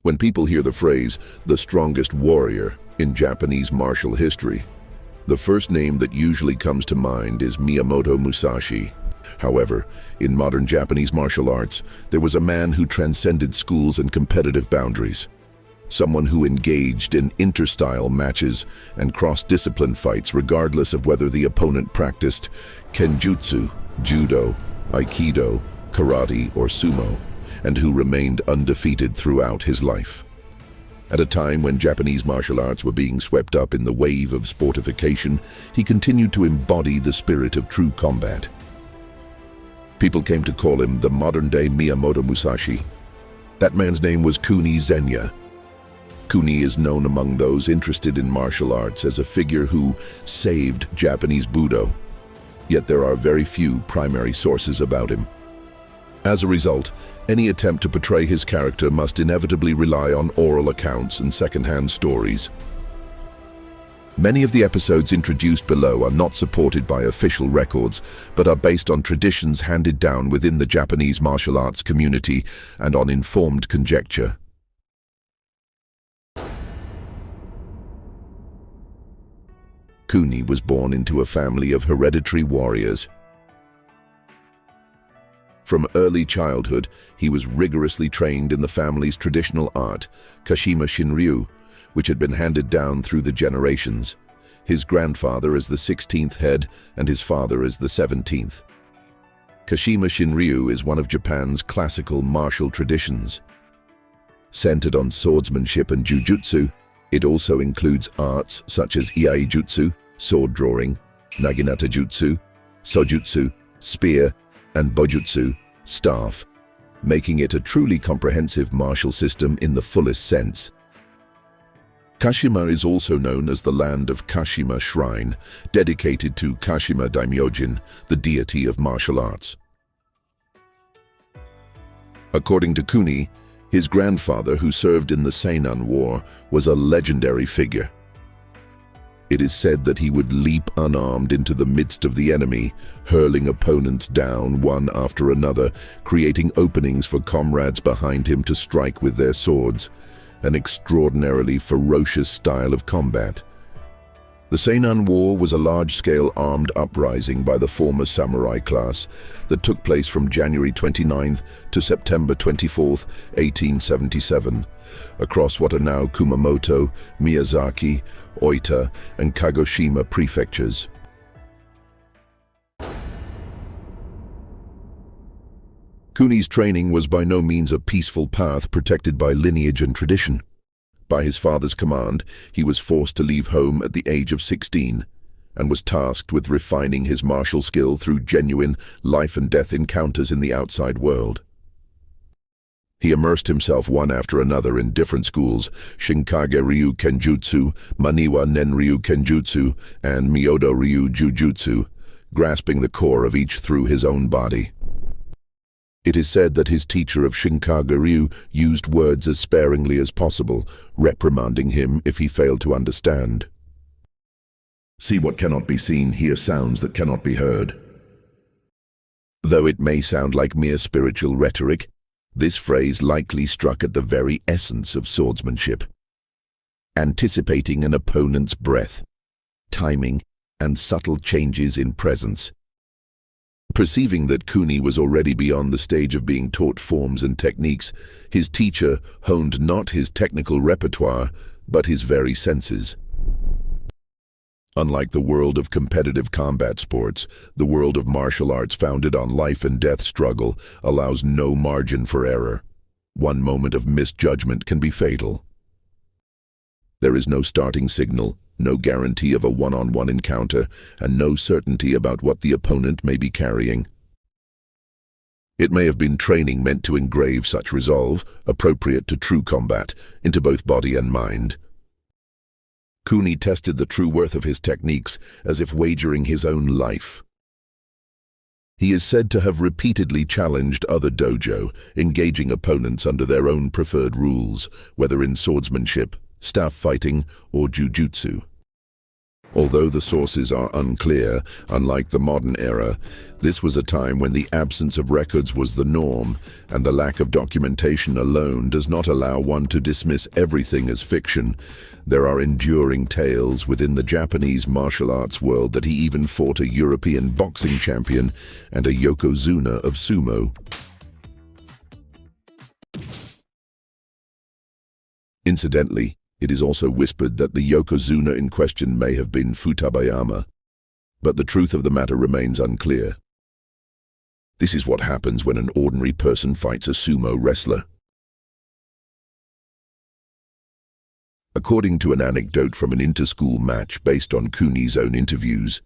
When people hear the phrase, the strongest warrior, in Japanese martial history, the first name that usually comes to mind is Miyamoto Musashi. However, in modern Japanese martial arts, there was a man who transcended schools and competitive boundaries. Someone who engaged in inter-style matches and cross-discipline fights regardless of whether the opponent practiced kenjutsu, judo, aikido, karate, or sumo, and who remained undefeated throughout his life. At a time when Japanese martial arts were being swept up in the wave of sportification, he continued to embody the spirit of true combat. People came to call him the modern-day Miyamoto Musashi. That man's name was Kunii Zenya. Kunii is known among those interested in martial arts as a figure who saved Japanese Budo. Yet there are very few primary sources about him. As a result, any attempt to portray his character must inevitably rely on oral accounts and second-hand stories. Many of the episodes introduced below are not supported by official records, but are based on traditions handed down within the Japanese martial arts community and on informed conjecture. Kunii was born into a family of hereditary warriors. From early childhood, he was rigorously trained in the family's traditional art, Kashima Shinryu, which had been handed down through the generations. His grandfather as the 16th head and his father as the 17th. Kashima Shinryu is one of Japan's classical martial traditions. Centered on swordsmanship and jujutsu, it also includes arts such as iaijutsu, sword drawing, naginata jutsu, sojutsu, spear, and bojutsu, staff, making it a truly comprehensive martial system in the fullest sense. Kashima is also known as the land of Kashima Shrine, dedicated to Kashima Daimyojin, the deity of martial arts. According to Kunii, his grandfather, who served in the Seinan War, was a legendary figure. It is said that he would leap unarmed into the midst of the enemy, hurling opponents down one after another, creating openings for comrades behind him to strike with their swords, an extraordinarily ferocious style of combat. The Seinan War was a large-scale armed uprising by the former samurai class that took place from January 29th to September 24th, 1877, across what are now Kumamoto, Miyazaki, Oita, and Kagoshima prefectures. Kunii's training was by no means a peaceful path protected by lineage and tradition. By his father's command, he was forced to leave home at the age of 16 and was tasked with refining his martial skill through genuine life-and-death encounters in the outside world. He immersed himself one after another in different schools, Shinkage-ryu Kenjutsu, Maniwa Nenryu Kenjutsu, and Myodo-ryu Jujutsu, grasping the core of each through his own body. It is said that his teacher of Shinkage-ryu used words as sparingly as possible, reprimanding him if he failed to understand. See what cannot be seen, hear sounds that cannot be heard. Though it may sound like mere spiritual rhetoric, this phrase likely struck at the very essence of swordsmanship. Anticipating an opponent's breath, timing, and subtle changes in presence. Perceiving that Kunii was already beyond the stage of being taught forms and techniques, his teacher honed not his technical repertoire, but his very senses. Unlike the world of competitive combat sports, the world of martial arts founded on life and death struggle allows no margin for error. One moment of misjudgment can be fatal. There is no starting signal, no guarantee of a one-on-one encounter, and no certainty about what the opponent may be carrying. It may have been training meant to engrave such resolve, appropriate to true combat, into both body and mind. Kunii tested the true worth of his techniques as if wagering his own life. He is said to have repeatedly challenged other dojo, engaging opponents under their own preferred rules, whether in swordsmanship, staff fighting, or jujutsu. Although the sources are unclear, unlike the modern era, this was a time when the absence of records was the norm, and the lack of documentation alone does not allow one to dismiss everything as fiction. There are enduring tales within the Japanese martial arts world that he even fought a European boxing champion and a yokozuna of sumo. Incidentally, it is also whispered that the yokozuna in question may have been Futabayama, but the truth of the matter remains unclear. This is what happens when an ordinary person fights a sumo wrestler. According to an anecdote from an inter-school match based on Kunii's own interviews,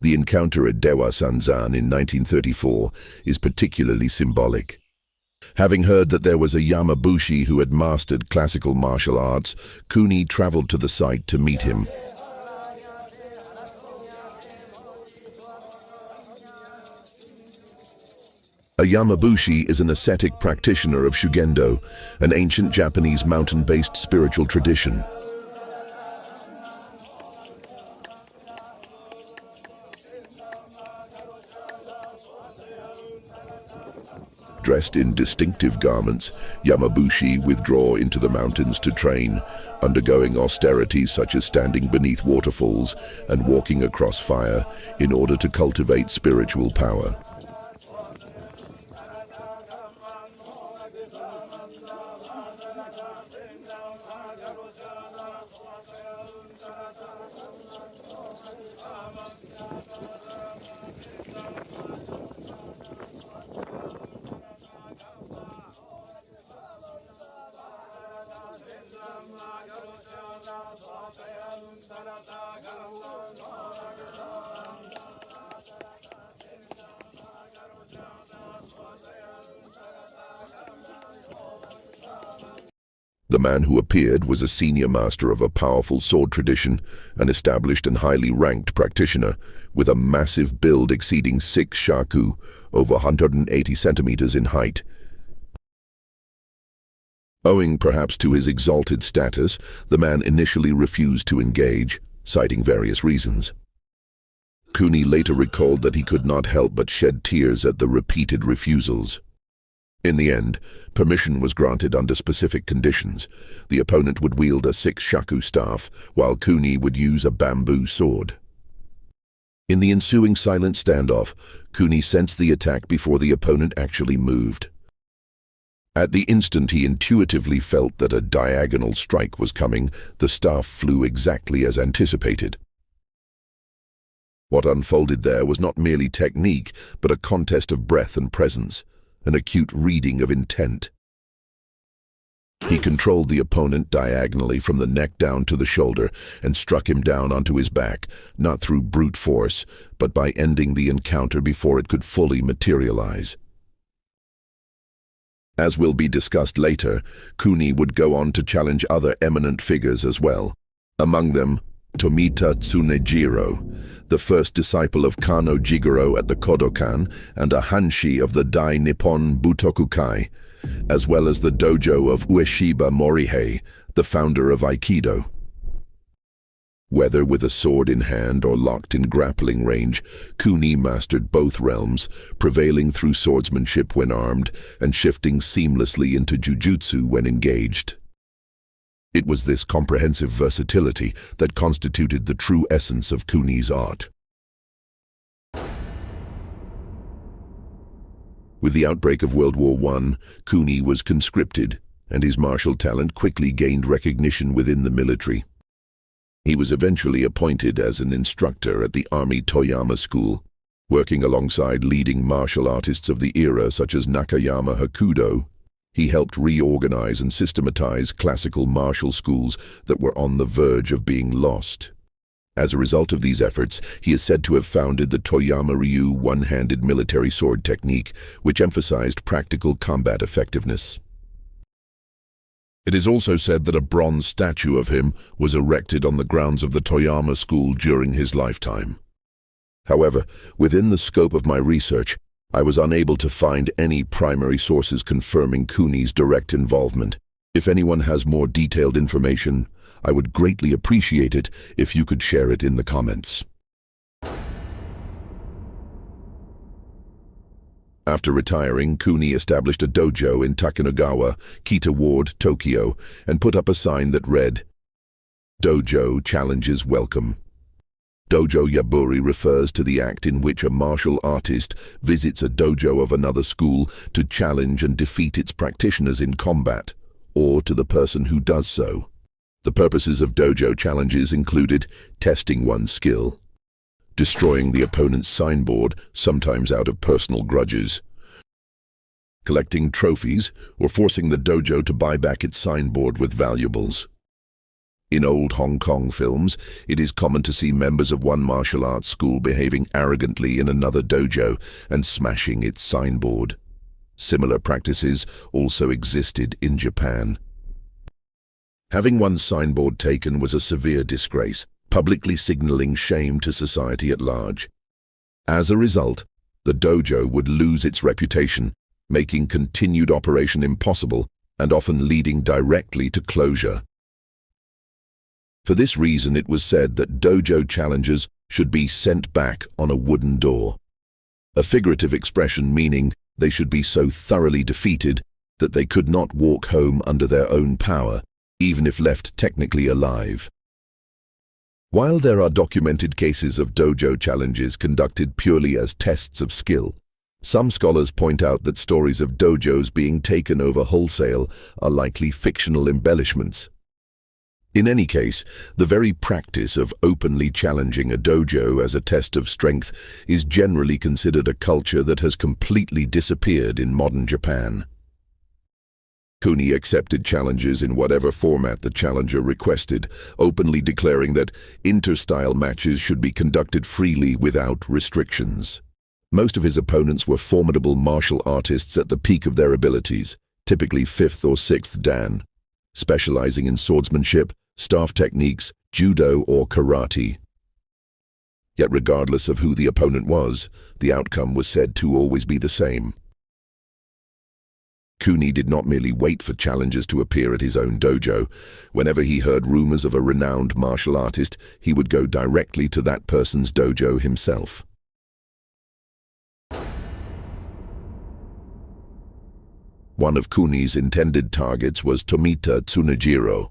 the encounter at Dewa Sanzan in 1934 is particularly symbolic. Having heard that there was a Yamabushi who had mastered classical martial arts, Kunii traveled to the site to meet him. A Yamabushi is an ascetic practitioner of Shugendo, an ancient Japanese mountain-based spiritual tradition. Dressed in distinctive garments, Yamabushi withdraw into the mountains to train, undergoing austerities such as standing beneath waterfalls and walking across fire in order to cultivate spiritual power. The man who appeared was a senior master of a powerful sword tradition, an established and highly ranked practitioner, with a massive build exceeding 6 shaku, over 180 centimeters in height. Owing perhaps to his exalted status, the man initially refused to engage, citing various reasons. Kunii later recalled that he could not help but shed tears at the repeated refusals. In the end, permission was granted under specific conditions. The opponent would wield a 6 shaku staff, while Kunii would use a bamboo sword. In the ensuing silent standoff, Kunii sensed the attack before the opponent actually moved. At the instant he intuitively felt that a diagonal strike was coming, the staff flew exactly as anticipated. What unfolded there was not merely technique, but a contest of breath and presence, an acute reading of intent. He controlled the opponent diagonally from the neck down to the shoulder and struck him down onto his back, not through brute force, but by ending the encounter before it could fully materialize. As will be discussed later, Kunii would go on to challenge other eminent figures as well, among them Tomita Tsunejiro, the first disciple of Kano Jigoro at the Kodokan and a Hanshi of the Dai Nippon Butokukai, as well as the dojo of Ueshiba Morihei, the founder of Aikido. Whether with a sword in hand or locked in grappling range, Kunii mastered both realms, prevailing through swordsmanship when armed and shifting seamlessly into jujutsu when engaged. It was this comprehensive versatility that constituted the true essence of Kunii's art. With the outbreak of World War I, Kunii was conscripted, and his martial talent quickly gained recognition within the military. He was eventually appointed as an instructor at the Army Toyama School, working alongside leading martial artists of the era such as Nakayama Hakudo. He helped reorganize and systematize classical martial schools that were on the verge of being lost. As a result of these efforts, he is said to have founded the Toyama Ryu one-handed military sword technique, which emphasized practical combat effectiveness. It is also said that a bronze statue of him was erected on the grounds of the Toyama School during his lifetime. However, within the scope of my research, I was unable to find any primary sources confirming Kunii's direct involvement, If anyone has more detailed information, I would greatly appreciate it if you could share it in the comments. After retiring, Kunii established a dojo in Takanagawa, Kita Ward, Tokyo, and put up a sign that read, "Dojo challenges welcome." Dojo yaburi refers to the act in which a martial artist visits a dojo of another school to challenge and defeat its practitioners in combat, or to the person who does so. The purposes of dojo challenges included testing one's skill, destroying the opponent's signboard, sometimes out of personal grudges, collecting trophies, or forcing the dojo to buy back its signboard with valuables. In old Hong Kong films, it is common to see members of one martial arts school behaving arrogantly in another dojo and smashing its signboard. Similar practices also existed in Japan. Having one's signboard taken was a severe disgrace, publicly signaling shame to society at large. As a result, the dojo would lose its reputation, making continued operation impossible and often leading directly to closure. For this reason, it was said that dojo challengers should be sent back on a wooden door, a figurative expression meaning they should be so thoroughly defeated that they could not walk home under their own power, even if left technically alive. While there are documented cases of dojo challenges conducted purely as tests of skill, some scholars point out that stories of dojos being taken over wholesale are likely fictional embellishments. In any case, the very practice of openly challenging a dojo as a test of strength is generally considered a culture that has completely disappeared in modern Japan. Kunii accepted challenges in whatever format the challenger requested, openly declaring that inter-style matches should be conducted freely without restrictions. Most of his opponents were formidable martial artists at the peak of their abilities, typically 5th or 6th Dan, specializing in swordsmanship, staff techniques, judo, or karate. Yet regardless of who the opponent was, the outcome was said to always be the same. Kunii did not merely wait for challengers to appear at his own dojo. Whenever he heard rumors of a renowned martial artist, he would go directly to that person's dojo himself. One of Kunii's intended targets was Tomita Tsunejiro,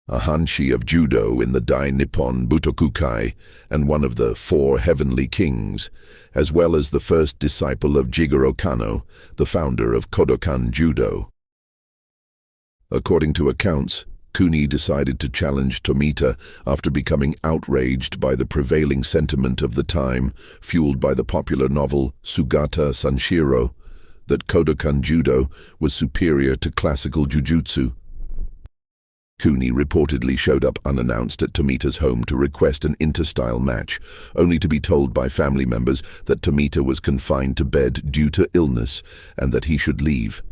a Hanshi of Judo in the Dai Nippon Butokukai and one of the 4 Heavenly Kings, as well as the first disciple of Jigoro Kano, the founder of Kodokan Judo. According to accounts, Kunii decided to challenge Tomita after becoming outraged by the prevailing sentiment of the time, fueled by the popular novel Sugata Sanshiro, that Kodokan Judo was superior to classical jujutsu. Kunii reportedly showed up unannounced at Tomita's home to request an inter-style match, only to be told by family members that Tomita was confined to bed due to illness and that he should leave.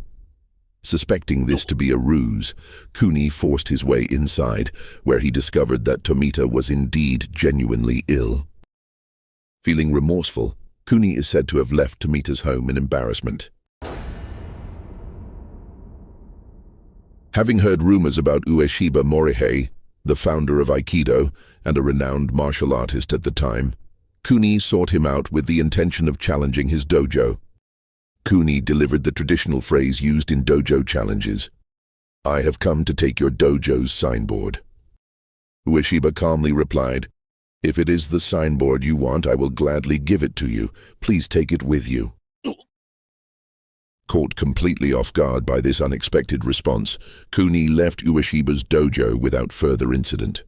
Suspecting this to be a ruse, Kunii forced his way inside, where he discovered that Tomita was indeed genuinely ill. Feeling remorseful, Kunii is said to have left Tomita's home in embarrassment. Having heard rumors about Ueshiba Morihei, the founder of Aikido and a renowned martial artist at the time, Kunii sought him out with the intention of challenging his dojo. Kunii delivered the traditional phrase used in dojo challenges, "I have come to take your dojo's signboard." Ueshiba calmly replied, "If it is the signboard you want, I will gladly give it to you. Please take it with you." Caught completely off guard by this unexpected response, Kunii left Ueshiba's dojo without further incident.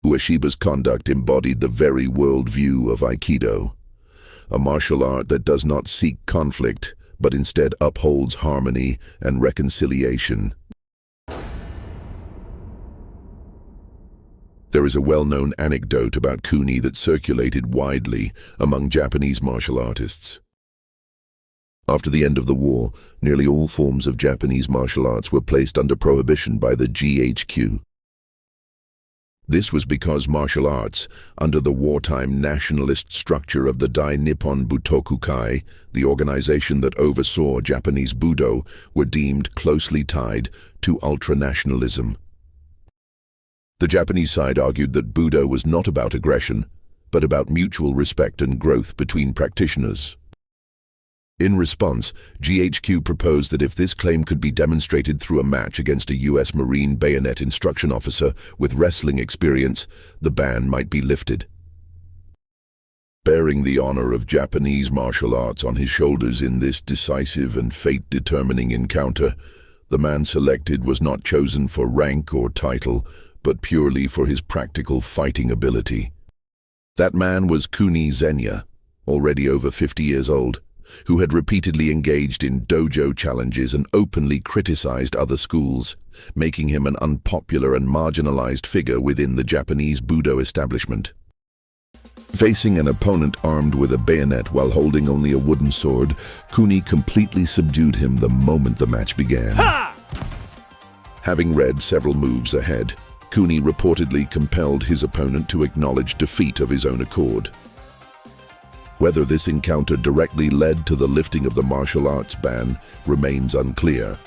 Ueshiba's conduct embodied the very worldview of Aikido, a martial art that does not seek conflict, but instead upholds harmony and reconciliation. There is a well-known anecdote about Kunii that circulated widely among Japanese martial artists. After the end of the war, nearly all forms of Japanese martial arts were placed under prohibition by the GHQ. This was because martial arts, under the wartime nationalist structure of the Dai Nippon Butokukai, the organization that oversaw Japanese Budo, were deemed closely tied to ultranationalism. The Japanese side argued that Budo was not about aggression, but about mutual respect and growth between practitioners. In response, GHQ proposed that if this claim could be demonstrated through a match against a U.S. Marine bayonet instruction officer with wrestling experience, the ban might be lifted. Bearing the honor of Japanese martial arts on his shoulders in this decisive and fate-determining encounter, the man selected was not chosen for rank or title, but purely for his practical fighting ability. That man was Kunii Zenya, already over 50 years old, who had repeatedly engaged in dojo challenges and openly criticized other schools, making him an unpopular and marginalized figure within the Japanese Budo establishment. Facing an opponent armed with a bayonet while holding only a wooden sword, Kunii completely subdued him the moment the match began. Ha! Having read several moves ahead, Kunii reportedly compelled his opponent to acknowledge defeat of his own accord. Whether this encounter directly led to the lifting of the martial arts ban remains unclear.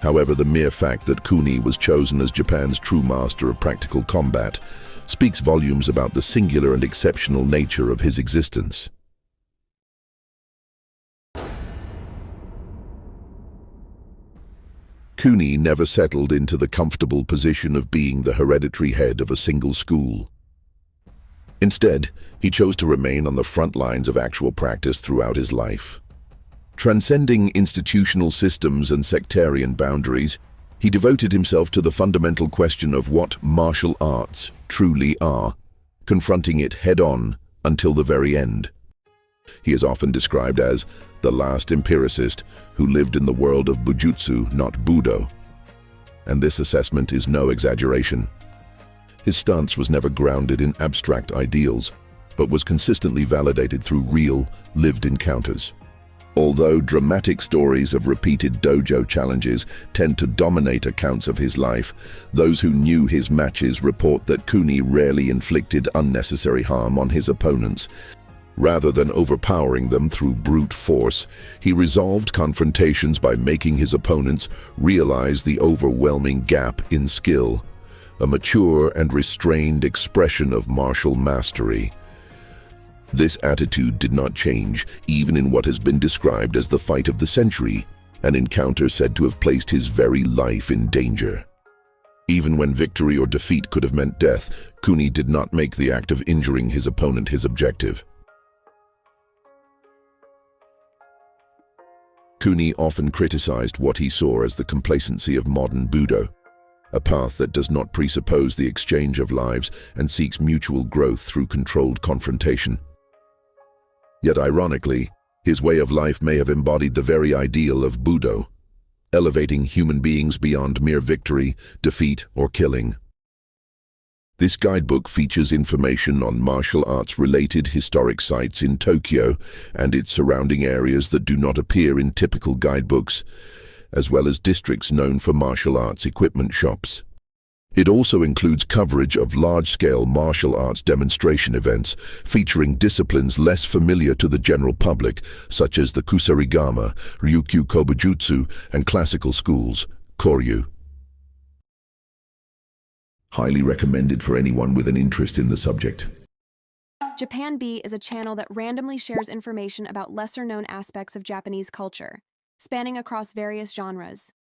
However, the mere fact that Kunii was chosen as Japan's true master of practical combat speaks volumes about the singular and exceptional nature of his existence. Kunii never settled into the comfortable position of being the hereditary head of a single school. Instead, he chose to remain on the front lines of actual practice throughout his life. Transcending institutional systems and sectarian boundaries, he devoted himself to the fundamental question of what martial arts truly are, confronting it head-on until the very end. He is often described as the last empiricist who lived in the world of Bujutsu, not Budo. And this assessment is no exaggeration. His stance was never grounded in abstract ideals, but was consistently validated through real, lived encounters. Although dramatic stories of repeated dojo challenges tend to dominate accounts of his life, those who knew his matches report that Kunii rarely inflicted unnecessary harm on his opponents. Rather than overpowering them through brute force, he resolved confrontations by making his opponents realize the overwhelming gap in skill, a mature and restrained expression of martial mastery. This attitude did not change, even in what has been described as the fight of the century, an encounter said to have placed his very life in danger. Even when victory or defeat could have meant death, Kunii did not make the act of injuring his opponent his objective. Kunii often criticized what he saw as the complacency of modern Budo, a path that does not presuppose the exchange of lives and seeks mutual growth through controlled confrontation. Yet ironically, his way of life may have embodied the very ideal of Budo, elevating human beings beyond mere victory, defeat, or killing. This guidebook features information on martial arts-related historic sites in Tokyo and its surrounding areas that do not appear in typical guidebooks, as well as districts known for martial arts equipment shops. It also includes coverage of large-scale martial arts demonstration events featuring disciplines less familiar to the general public, such as the Kusarigama, Ryukyu Kobujutsu, and classical schools, Koryu. Highly recommended for anyone with an interest in the subject. Japan B is a channel that randomly shares information about lesser-known aspects of Japanese culture, spanning across various genres.